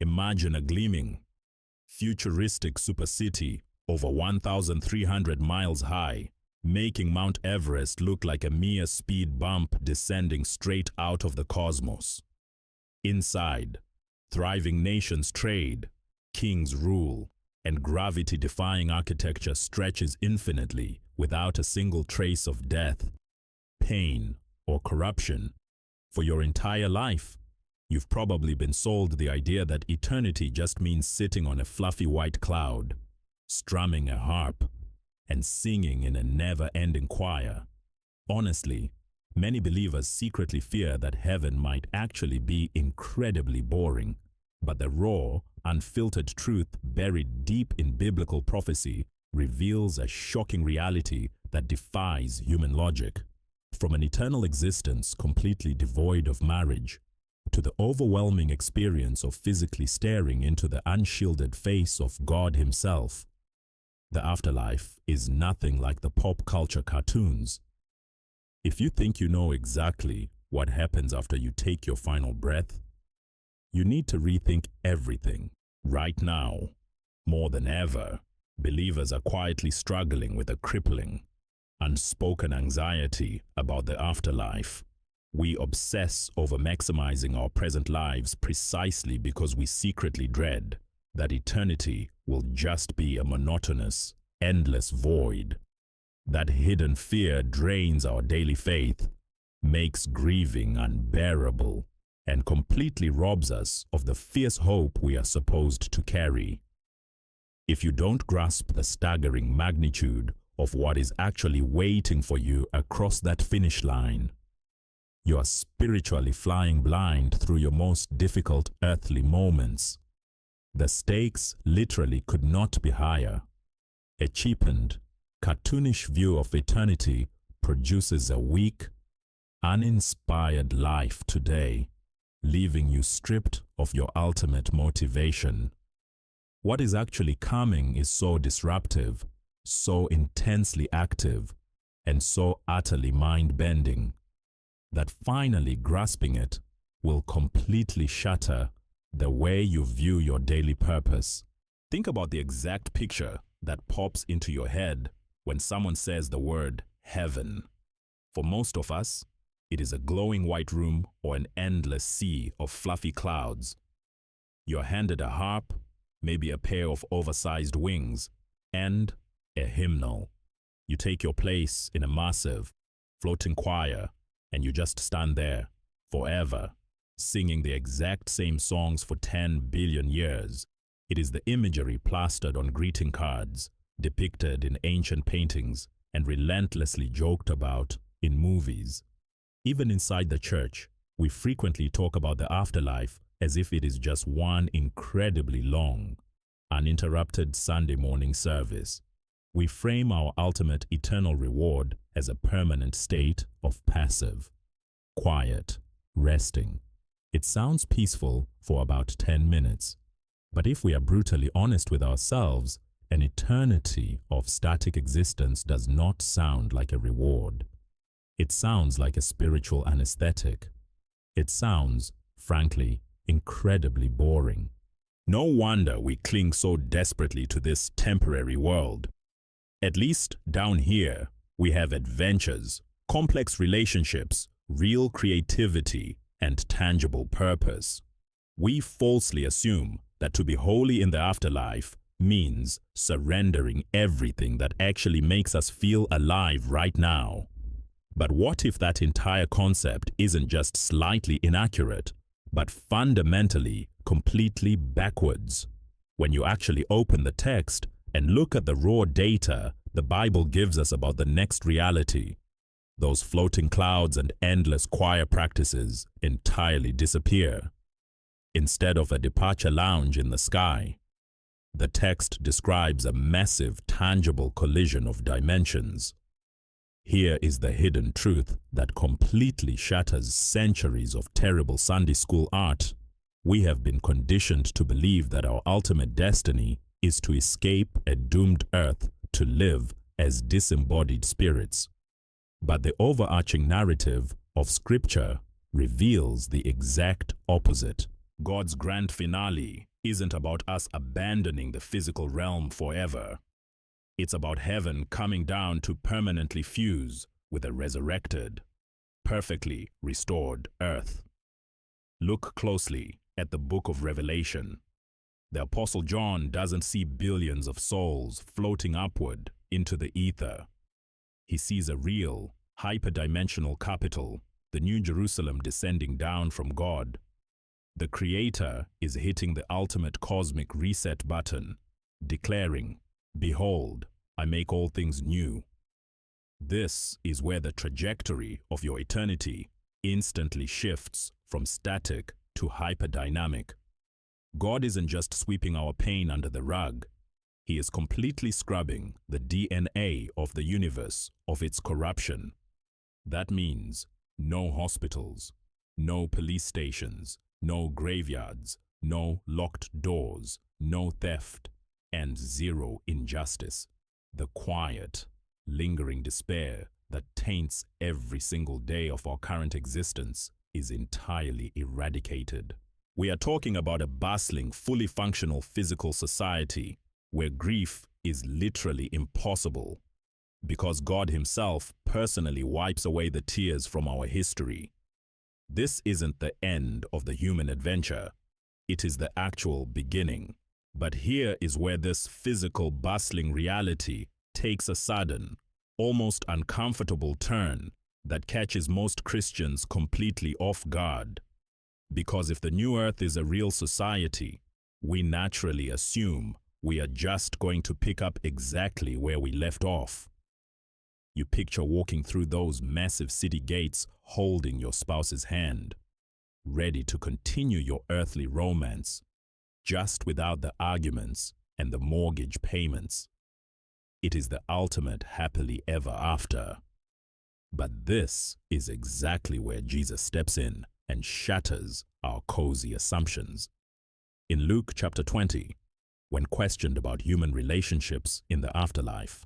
Imagine a gleaming, futuristic supercity over 1,300 miles high, making Mount Everest look like a mere speed bump descending straight out of the cosmos. Inside, thriving nations trade, kings rule, and gravity-defying architecture stretches infinitely without a single trace of death, pain, or corruption. For your entire life, you've probably been sold the idea that eternity just means sitting on a fluffy white cloud, strumming a harp, and singing in a never-ending choir. Honestly, many believers secretly fear that heaven might actually be incredibly boring, but the raw, unfiltered truth buried deep in biblical prophecy reveals a shocking reality that defies human logic. From an eternal existence completely devoid of marriage, to the overwhelming experience of physically staring into the unshielded face of God Himself, the afterlife is nothing like the pop culture cartoons. If you think you know exactly what happens after you take your final breath, you need to rethink everything. Right now, more than ever, believers are quietly struggling with a crippling, unspoken anxiety about the afterlife. We obsess over maximizing our present lives precisely because we secretly dread that eternity will just be a monotonous, endless void. That hidden fear drains our daily faith, makes grieving unbearable, and completely robs us of the fierce hope we are supposed to carry. If you don't grasp the staggering magnitude of what is actually waiting for you across that finish line, you are spiritually flying blind through your most difficult earthly moments. The stakes literally could not be higher. A cheapened, cartoonish view of eternity produces a weak, uninspired life today, leaving you stripped of your ultimate motivation. What is actually coming is so disruptive, so intensely active, and so utterly mind-bending, that finally grasping it will completely shatter the way you view your daily purpose. Think about the exact picture that pops into your head when someone says the word heaven. For most of us, it is a glowing white room or an endless sea of fluffy clouds. You're handed a harp, maybe a pair of oversized wings, and a hymnal. You take your place in a massive, floating choir, and you just stand there, forever, singing the exact same songs for 10 billion years. It is the imagery plastered on greeting cards, depicted in ancient paintings, and relentlessly joked about in movies. Even inside the church, we frequently talk about the afterlife as if it is just one incredibly long, uninterrupted Sunday morning service. We frame our ultimate eternal reward as a permanent state of passive, quiet, resting. It sounds peaceful for about 10 minutes, but if we are brutally honest with ourselves, an eternity of static existence does not sound like a reward. It sounds like a spiritual anesthetic. It sounds, frankly, incredibly boring. No wonder we cling so desperately to this temporary world. At least down here, we have adventures, complex relationships, real creativity, and tangible purpose. We falsely assume that to be holy in the afterlife means surrendering everything that actually makes us feel alive right now. But what if that entire concept isn't just slightly inaccurate, but fundamentally, completely backwards? When you actually open the text and look at the raw data the Bible gives us about the next reality, those floating clouds and endless choir practices entirely disappear. Instead of a departure lounge in the sky, the text describes a massive, tangible collision of dimensions. Here is the hidden truth that completely shatters centuries of terrible Sunday school art. We have been conditioned to believe that our ultimate destiny is to escape a doomed earth to live as disembodied spirits. But the overarching narrative of Scripture reveals the exact opposite. God's grand finale isn't about us abandoning the physical realm forever. It's about heaven coming down to permanently fuse with a resurrected, perfectly restored earth. Look closely at the book of Revelation. The Apostle John doesn't see billions of souls floating upward into the ether. He sees a real, hyperdimensional capital, the New Jerusalem descending down from God. The Creator is hitting the ultimate cosmic reset button, declaring, "Behold, I make all things new." This is where the trajectory of your eternity instantly shifts from static to hyperdynamic. God isn't just sweeping our pain under the rug. He is completely scrubbing the DNA of the universe of its corruption. That means no hospitals, no police stations, no graveyards, no locked doors, no theft, and zero injustice. The quiet, lingering despair that taints every single day of our current existence is entirely eradicated. We are talking about a bustling, fully functional physical society where grief is literally impossible because God Himself personally wipes away the tears from our history. This isn't the end of the human adventure. It is the actual beginning. But here is where this physical, bustling reality takes a sudden, almost uncomfortable turn that catches most Christians completely off guard. Because if the new earth is a real society, we naturally assume we are just going to pick up exactly where we left off. You picture walking through those massive city gates holding your spouse's hand, ready to continue your earthly romance, just without the arguments and the mortgage payments. It is the ultimate happily ever after. But this is exactly where Jesus steps in and shatters our cozy assumptions. In Luke chapter 20, when questioned about human relationships in the afterlife,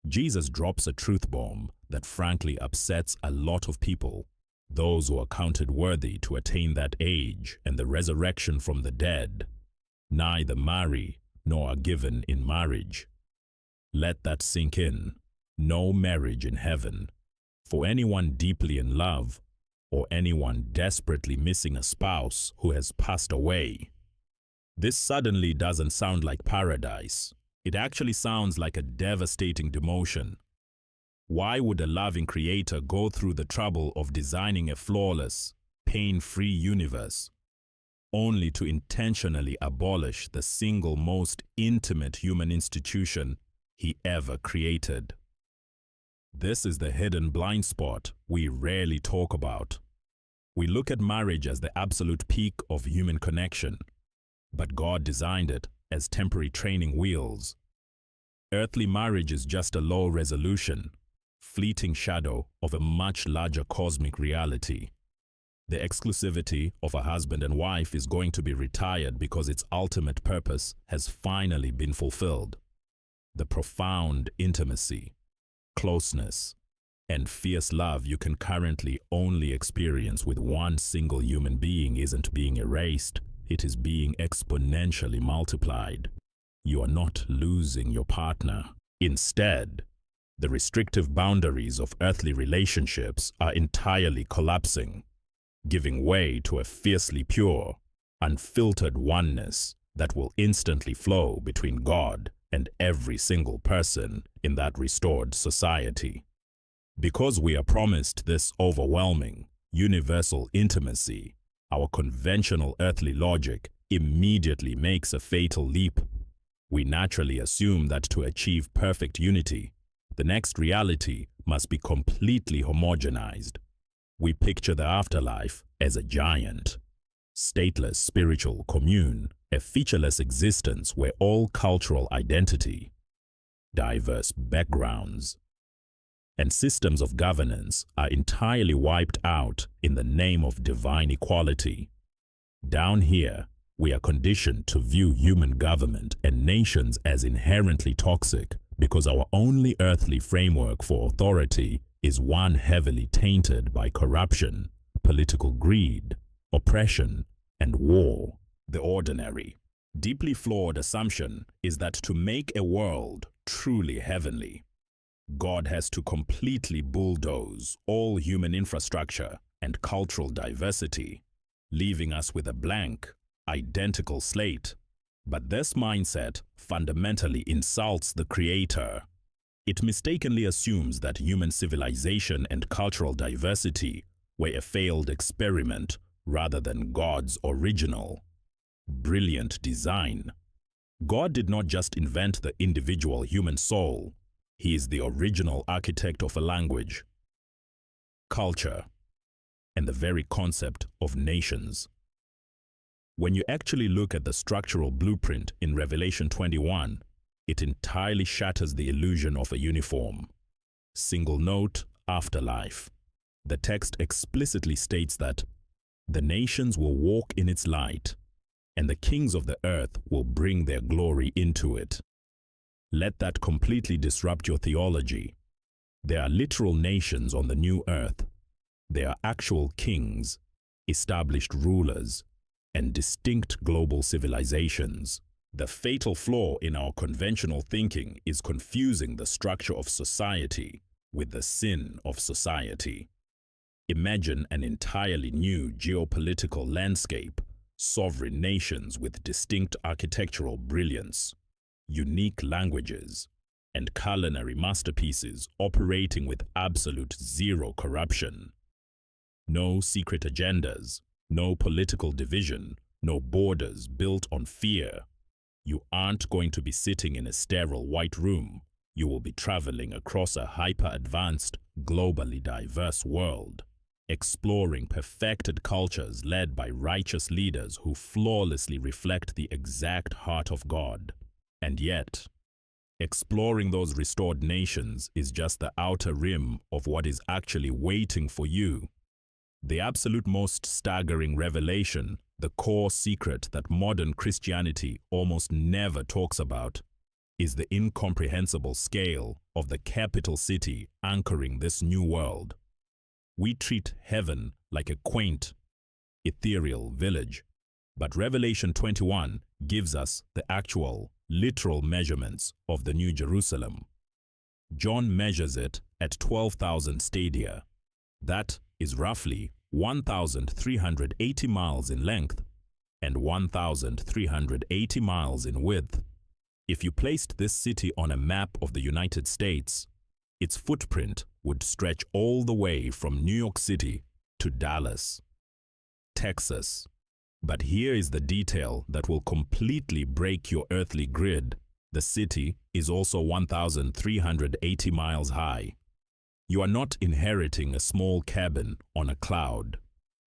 Jesus drops a truth bomb that frankly upsets a lot of people, those who are counted worthy to attain that age and the resurrection from the dead. Neither marry nor are given in marriage. Let that sink in. No marriage in heaven. For anyone deeply in love, or anyone desperately missing a spouse who has passed away. This suddenly doesn't sound like paradise. It actually sounds like a devastating demotion. Why would a loving creator go through the trouble of designing a flawless, pain-free universe, only to intentionally abolish the single most intimate human institution He ever created? This is the hidden blind spot we rarely talk about. We look at marriage as the absolute peak of human connection, but God designed it as temporary training wheels. Earthly marriage is just a low-resolution, fleeting shadow of a much larger cosmic reality. The exclusivity of a husband and wife is going to be retired because its ultimate purpose has finally been fulfilled. The profound intimacy, closeness, and fierce love you can currently only experience with one single human being isn't being erased, it is being exponentially multiplied. You are not losing your partner. Instead, the restrictive boundaries of earthly relationships are entirely collapsing, giving way to a fiercely pure, unfiltered oneness that will instantly flow between God and every single person in that restored society. Because we are promised this overwhelming, universal intimacy, our conventional earthly logic immediately makes a fatal leap. We naturally assume that to achieve perfect unity, the next reality must be completely homogenized. We picture the afterlife as a giant, stateless spiritual commune, a featureless existence where all cultural identity, diverse backgrounds, and systems of governance are entirely wiped out in the name of divine equality. Down here, we are conditioned to view human government and nations as inherently toxic because our only earthly framework for authority is one heavily tainted by corruption, political greed, oppression, and war the ordinary. Deeply flawed assumption is that to make a world truly heavenly, God has to completely bulldoze all human infrastructure and cultural diversity, leaving us with a blank, identical slate. But this mindset fundamentally insults the Creator. It mistakenly assumes that human civilization and cultural diversity were a failed experiment rather than God's original, brilliant design. God did not just invent the individual human soul. He is the original architect of a language, culture, and the very concept of nations. When you actually look at the structural blueprint in Revelation 21, it entirely shatters the illusion of a uniform, single note afterlife. The text explicitly states that the nations will walk in its light, and the kings of the earth will bring their glory into it. Let that completely disrupt your theology. There are literal nations on the new earth. There are actual kings, established rulers, and distinct global civilizations. The fatal flaw in our conventional thinking is confusing the structure of society with the sin of society. Imagine an entirely new geopolitical landscape, sovereign nations with distinct architectural brilliance, unique languages, and culinary masterpieces operating with absolute zero corruption. No secret agendas, no political division, no borders built on fear. You aren't going to be sitting in a sterile white room. You will be traveling across a hyper-advanced, globally diverse world, exploring perfected cultures led by righteous leaders who flawlessly reflect the exact heart of God. And yet, exploring those restored nations is just the outer rim of what is actually waiting for you. The absolute most staggering revelation, the core secret that modern Christianity almost never talks about, is the incomprehensible scale of the capital city anchoring this new world. We treat heaven like a quaint, ethereal village, but Revelation 21 gives us the actual, literal measurements of the New Jerusalem. John measures it at 12,000 stadia. That is roughly 1,380 miles in length and 1,380 miles in width. If you placed this city on a map of the United States, its footprint would stretch all the way from New York City to Dallas, Texas. But here is the detail that will completely break your earthly grid. The city is also 1,380 miles high. You are not inheriting a small cabin on a cloud.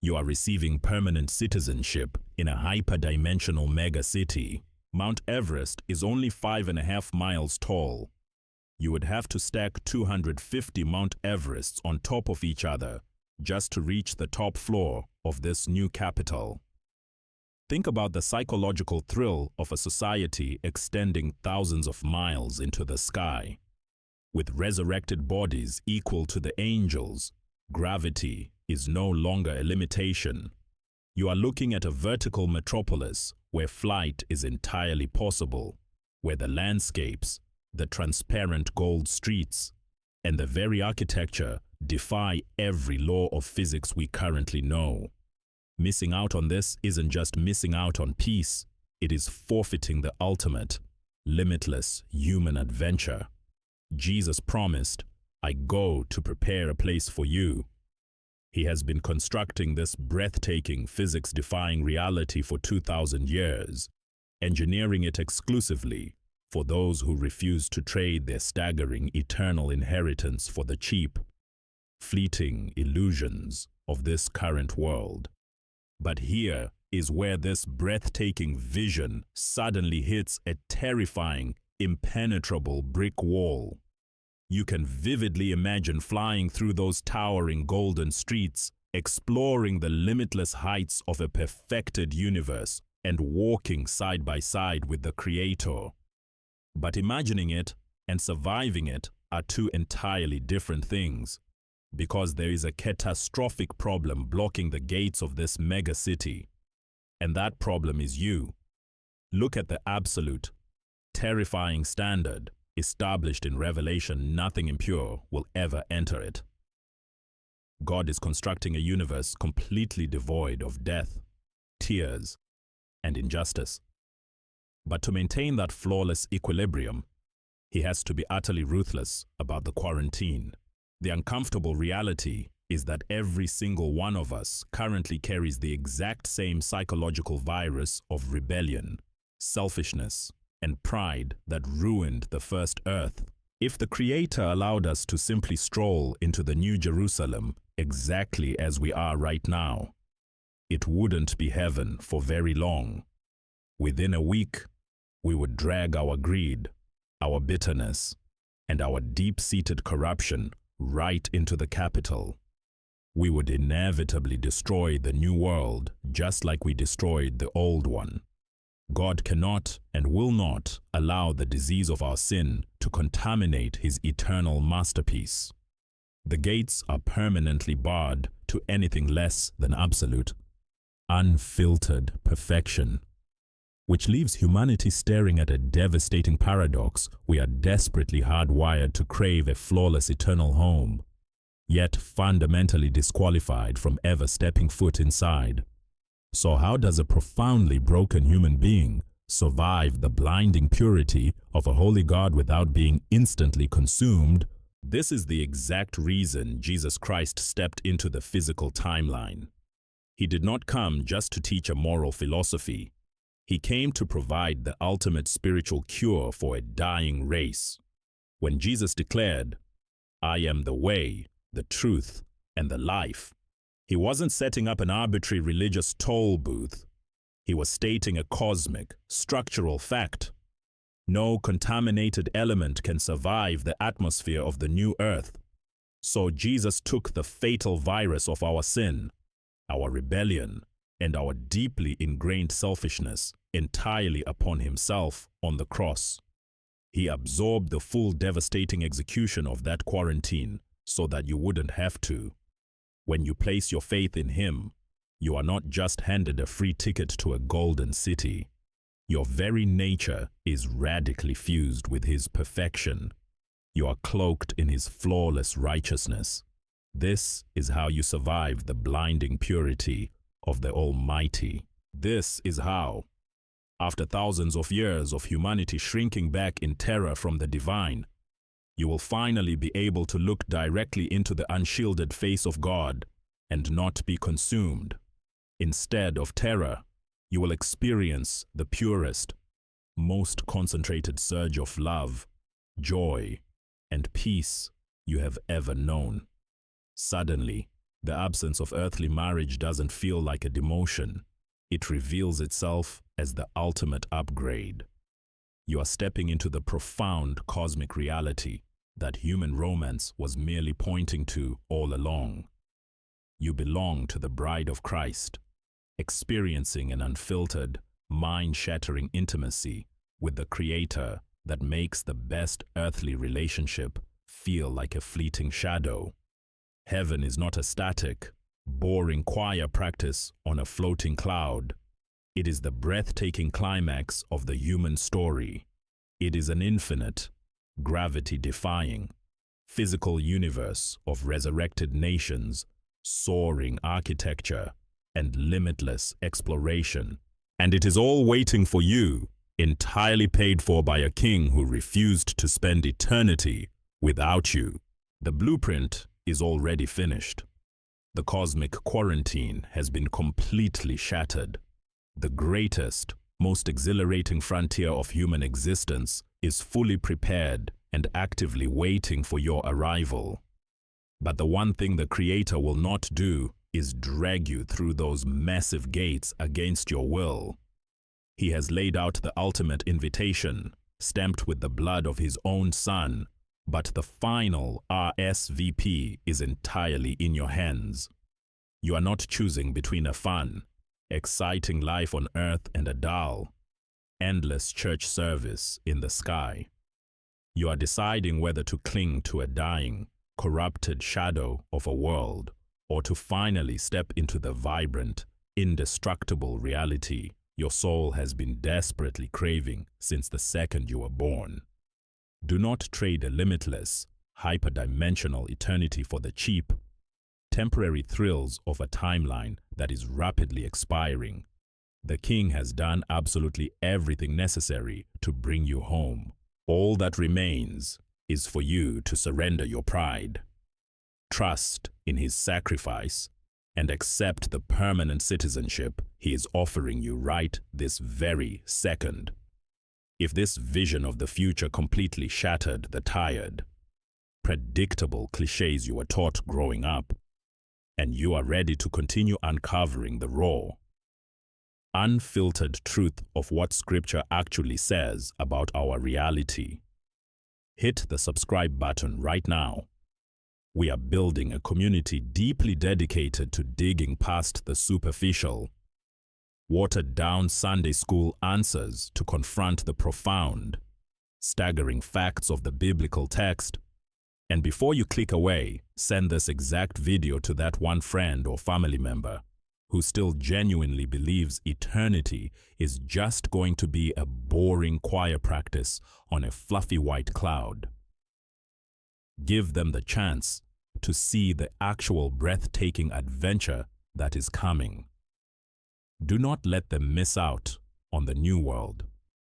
You are receiving permanent citizenship in a hyperdimensional megacity. Mount Everest is only 5.5 miles tall. You would have to stack 250 Mount Everests on top of each other just to reach the top floor of this new capital. Think about the psychological thrill of a society extending thousands of miles into the sky. With resurrected bodies equal to the angels, gravity is no longer a limitation. You are looking at a vertical metropolis where flight is entirely possible, where the landscapes, the transparent gold streets, and the very architecture defy every law of physics we currently know. Missing out on this isn't just missing out on peace, it is forfeiting the ultimate, limitless human adventure. Jesus promised, "I go to prepare a place for you." He has been constructing this breathtaking, physics-defying reality for 2,000 years, engineering it exclusively for those who refuse to trade their staggering eternal inheritance for the cheap, fleeting illusions of this current world. But here is where this breathtaking vision suddenly hits a terrifying, impenetrable brick wall. You can vividly imagine flying through those towering golden streets, exploring the limitless heights of a perfected universe, and walking side by side with the Creator. But imagining it and surviving it are two entirely different things, because there is a catastrophic problem blocking the gates of this mega city. And that problem is you. Look at the absolute, terrifying standard established in Revelation. Nothing impure will ever enter it. God is constructing a universe completely devoid of death, tears, and injustice. But to maintain that flawless equilibrium, he has to be utterly ruthless about the quarantine. The uncomfortable reality is that every single one of us currently carries the exact same psychological virus of rebellion, selfishness, and pride that ruined the first earth. If the Creator allowed us to simply stroll into the New Jerusalem exactly as we are right now, it wouldn't be heaven for very long. Within a week, we would drag our greed, our bitterness, and our deep-seated corruption right into the capital. We would inevitably destroy the new world just like we destroyed the old one. God cannot and will not allow the disease of our sin to contaminate his eternal masterpiece. The gates are permanently barred to anything less than absolute, unfiltered perfection, which leaves humanity staring at a devastating paradox. We are desperately hardwired to crave a flawless eternal home, yet fundamentally disqualified from ever stepping foot inside. So how does a profoundly broken human being survive the blinding purity of a holy God without being instantly consumed? This is the exact reason Jesus Christ stepped into the physical timeline. He did not come just to teach a moral philosophy. He came to provide the ultimate spiritual cure for a dying race. When Jesus declared, "I am the way, the truth, and the life," he wasn't setting up an arbitrary religious toll booth. He was stating a cosmic, structural fact. No contaminated element can survive the atmosphere of the new earth. So Jesus took the fatal virus of our sin, our rebellion, and our deeply ingrained selfishness entirely upon himself on the cross. He absorbed the full devastating execution of that quarantine so that you wouldn't have to. When you place your faith in him, you are not just handed a free ticket to a golden city. Your very nature is radically fused with his perfection. You are cloaked in his flawless righteousness. This is how you survive the blinding purity of the Almighty. This is how, after thousands of years of humanity shrinking back in terror from the divine, you will finally be able to look directly into the unshielded face of God and not be consumed. Instead of terror, you will experience the purest, most concentrated surge of love, joy, and peace you have ever known. Suddenly, the absence of earthly marriage doesn't feel like a demotion. It reveals itself as the ultimate upgrade. You are stepping into the profound cosmic reality that human romance was merely pointing to all along. You belong to the bride of Christ, experiencing an unfiltered, mind-shattering intimacy with the Creator that makes the best earthly relationship feel like a fleeting shadow. Heaven is not a static, boring choir practice on a floating cloud. It is the breathtaking climax of the human story. It is an infinite, gravity-defying, physical universe of resurrected nations, soaring architecture, and limitless exploration. And it is all waiting for you, entirely paid for by a king who refused to spend eternity without you. The blueprint is already finished. The cosmic quarantine has been completely shattered. The greatest, most exhilarating frontier of human existence is fully prepared and actively waiting for your arrival. But the one thing the Creator will not do is drag you through those massive gates against your will. He has laid out the ultimate invitation, stamped with the blood of his own Son, but the final RSVP is entirely in your hands. You are not choosing between a fun, exciting life on earth and a dull, endless church service in the sky. You are deciding whether to cling to a dying, corrupted shadow of a world, or to finally step into the vibrant, indestructible reality your soul has been desperately craving since the second you were born. Do not trade a limitless, hyperdimensional eternity for the cheap, temporary thrills of a timeline that is rapidly expiring. The King has done absolutely everything necessary to bring you home. All that remains is for you to surrender your pride, trust in his sacrifice, and accept the permanent citizenship he is offering you right this very second. If this vision of the future completely shattered the tired, predictable cliches you were taught growing up, and you are ready to continue uncovering the raw, unfiltered truth of what Scripture actually says about our reality, hit the subscribe button right now. We are building a community deeply dedicated to digging past the superficial, watered-down Sunday school answers to confront the profound, staggering facts of the biblical text. And before you click away, send this exact video to that one friend or family member who still genuinely believes eternity is just going to be a boring choir practice on a fluffy white cloud. Give them the chance to see the actual breathtaking adventure that is coming. Do not let them miss out on the new world.